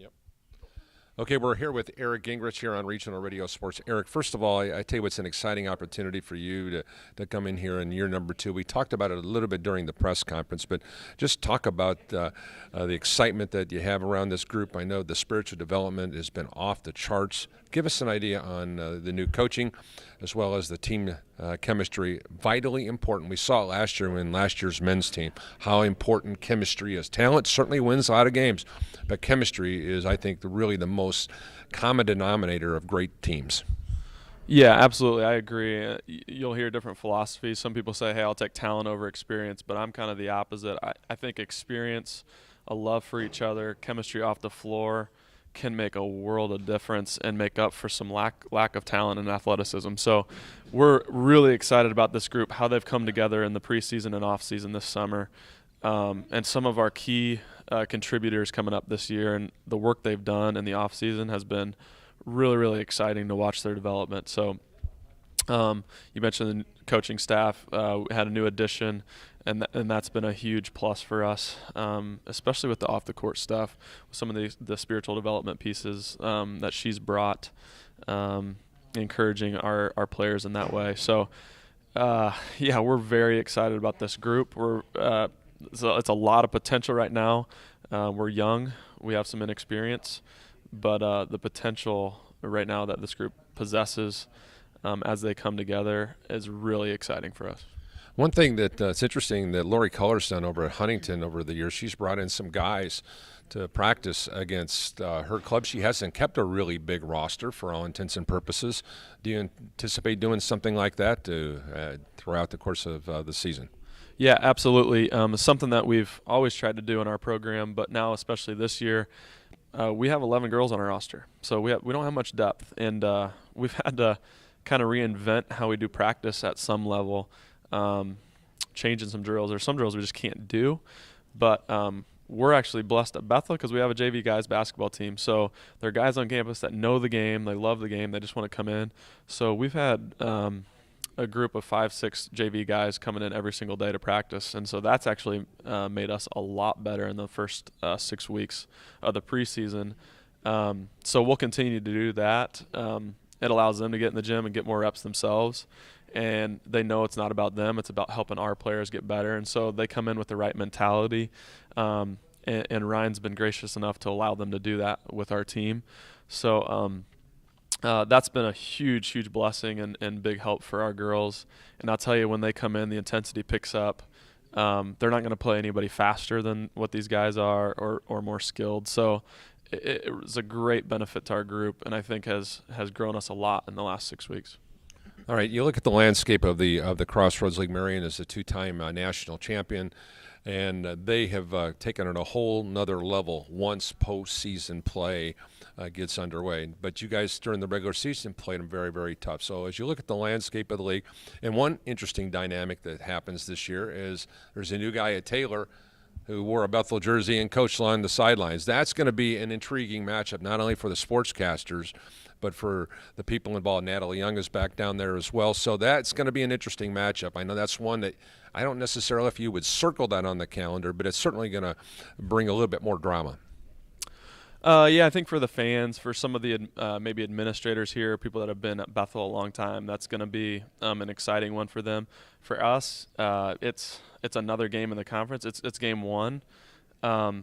Yep. Okay, we're here with Eric Gingerich here on Regional Radio Sports. Eric, first of all, I tell you, it's an exciting opportunity for you to come in here in year number 2. We talked about it a little bit during the press conference, but just talk about the excitement that you have around this group. I know the spiritual development has been off the charts. Give us an idea on the new coaching as well as the team chemistry. Vitally important. We saw it last year in last year's men's team, how important chemistry is. Talent certainly wins a lot of games, but chemistry is, I think, really the most common denominator of great teams. Yeah, absolutely. I agree. You'll hear different philosophies. Some people say, hey, I'll take talent over experience, but I'm kind of the opposite. I think experience, a love for each other, chemistry off the floor can make a world of difference and make up for some lack of talent and athleticism. So we're really excited about this group, how they've come together in the preseason and off-season this summer. And some of our key contributors coming up this year and the work they've done in the off-season has been really, really exciting to watch their development. So you mentioned the coaching staff. We had a new addition, and that's been a huge plus for us, especially with the off-the-court stuff, with some of the spiritual development pieces that she's brought, encouraging our players in that way. So, yeah, we're very excited about this group. It's a lot of potential right now. We're young. We have some inexperience. But the potential right now that this group possesses as they come together is really exciting for us. One thing that it's interesting that Lori Culler's done over at Huntington over the years, she's brought in some guys to practice against her club. She hasn't kept a really big roster for all intents and purposes. Do you anticipate doing something like that throughout the course of the season? Yeah, absolutely. It's something that we've always tried to do in our program, but now especially this year, we have 11 girls on our roster, so we don't have much depth, and we've had to kind of reinvent how we do practice at some level, changing some drills. There's some drills we just can't do, but we're actually blessed at Bethel because we have a JV guys basketball team. So there are guys on campus that know the game, they love the game, they just want to come in. So we've had a group of 5-6 JV guys coming in every single day to practice, and so that's actually made us a lot better in the first 6 weeks of the preseason. So we'll continue to do that. It allows them to get in the gym and get more reps themselves, and they know it's not about them, it's about helping our players get better, and so they come in with the right mentality, and Ryan's been gracious enough to allow them to do that with our team. So that's been a huge blessing and big help for our girls. And I'll tell you, when they come in, the intensity picks up. They're not going to play anybody faster than what these guys are or more skilled. So it was a great benefit to our group, and I think has grown us a lot in the last 6 weeks. All right, you look at the landscape of the Crossroads League. Marion is a 2-time national champion, and they have taken it a whole nother level once postseason play gets underway. But you guys during the regular season played them very, very tough. So as you look at the landscape of the league, and one interesting dynamic that happens this year is there's a new guy at Taylor who wore a Bethel jersey and coached along the sidelines. That's going to be an intriguing matchup, not only for the sportscasters, but for the people involved. Natalie Young is back down there as well. So that's going to be an interesting matchup. I know that's one that I don't necessarily, if you would circle that on the calendar, but it's certainly going to bring a little bit more drama. Yeah, I think for the fans, for some of the maybe administrators here, people that have been at Bethel a long time, that's going to be an exciting one for them. For us, it's another game in the conference. It's game 1. But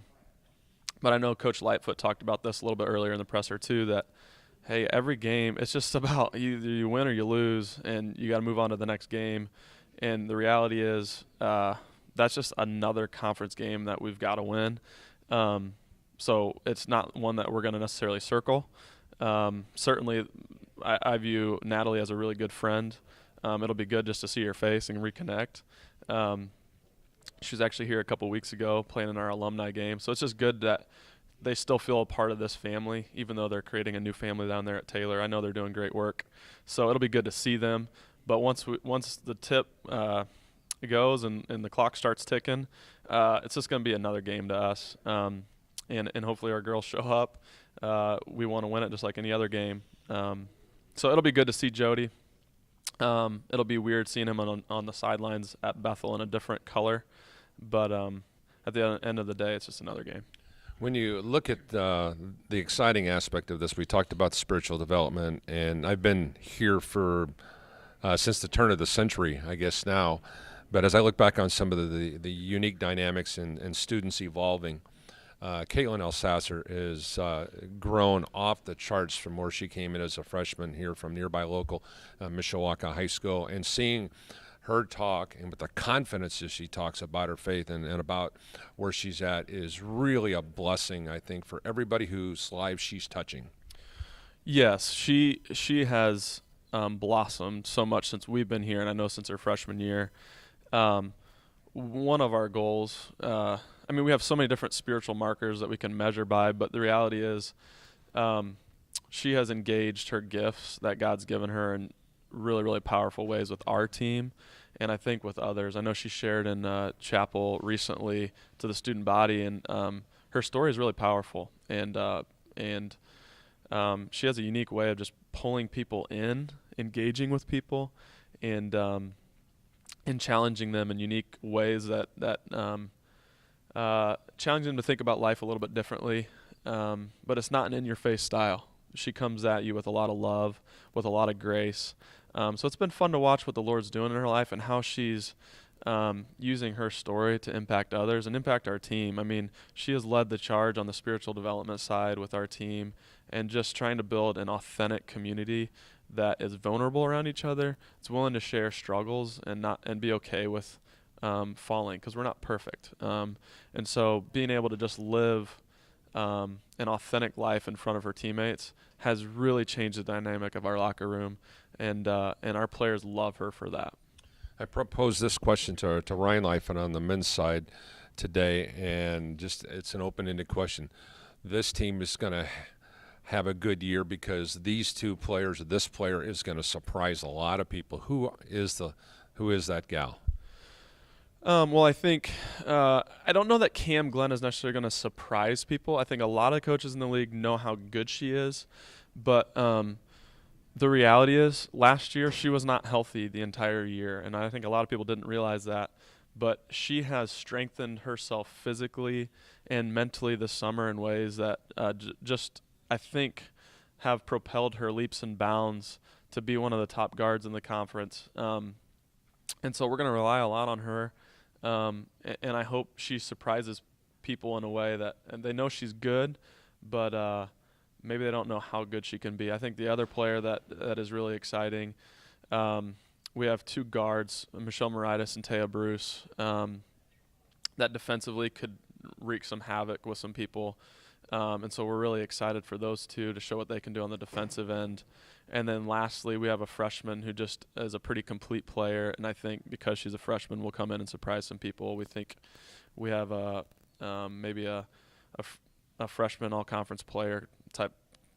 I know Coach Lightfoot talked about this a little bit earlier in the presser too, that, hey, every game, it's just about either you win or you lose, and you got to move on to the next game. And the reality is that's just another conference game that we've got to win. So it's not one that we're going to necessarily circle. Certainly, I view Natalie as a really good friend. It'll be good just to see her face and reconnect. She was actually here a couple weeks ago playing in our alumni game. So it's just good that they still feel a part of this family, even though they're creating a new family down there at Taylor. I know they're doing great work. So it'll be good to see them. But once the tip goes and the clock starts ticking, it's just going to be another game to us. And hopefully our girls show up. We want to win it just like any other game. So it'll be good to see Jody. It'll be weird seeing him on the sidelines at Bethel in a different color. But at the end of the day, it's just another game. When you look at the exciting aspect of this, we talked about spiritual development, and I've been here for since the turn of the century, I guess now. But as I look back on some of the unique dynamics and students evolving, Caitlin Elsasser is grown off the charts from where she came in as a freshman here from nearby local Mishawaka High School, and seeing her talk and with the confidence that she talks about her faith and about where she's at is really a blessing, I think, for everybody whose lives she's touching. Yes, she has blossomed so much since we've been here, and I know since her freshman year. One of our goals, we have so many different spiritual markers that we can measure by, but the reality is she has engaged her gifts that God's given her in really, really powerful ways with our team, and I think with others. I know she shared in chapel recently to the student body, and her story is really powerful, and she has a unique way of just pulling people in, engaging with people, and challenging them in unique ways that challenge them to think about life a little bit differently. But it's not an in-your-face style. She comes at you with a lot of love, with a lot of grace. So it's been fun to watch what the Lord's doing in her life and how she's using her story to impact others and impact our team. I mean, she has led the charge on the spiritual development side with our team and just trying to build an authentic community that is vulnerable around each other. It's willing to share struggles and be okay with falling, because we're not perfect. And so being able to just live an authentic life in front of her teammates has really changed the dynamic of our locker room, and our players love her for that. I proposed this question to Ryan Lifen on the men's side today, and just it's an open-ended question. This team is going to have a good year because these two players, this player is going to surprise a lot of people. Who is that gal? Well, I think I don't know that Cam Glenn is necessarily going to surprise people. I think a lot of coaches in the league know how good she is, but the reality is last year she was not healthy the entire year, and I think a lot of people didn't realize that. But she has strengthened herself physically and mentally this summer in ways that just I think have propelled her leaps and bounds to be one of the top guards in the conference. And so we're going to rely a lot on her, and I hope she surprises people in a way that and they know she's good, but maybe they don't know how good she can be. I think the other player that is really exciting, we have two guards, Michelle Moritas and Taya Bruce, that defensively could wreak some havoc with some people. And so we're really excited for those two to show what they can do on the defensive end. And then lastly, we have a freshman who just is a pretty complete player, and I think because she's a freshman will come in and surprise some people. We think we have maybe a freshman all-conference player type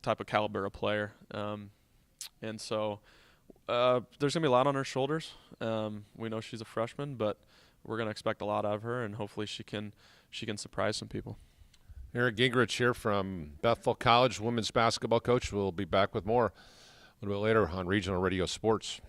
of caliber of player. And so there's going to be a lot on her shoulders. We know she's a freshman, but we're going to expect a lot of her, and hopefully she can surprise some people. Eric Gingerich here from Bethel College, women's basketball coach. We'll be back with more a little bit later on Regional Radio Sports.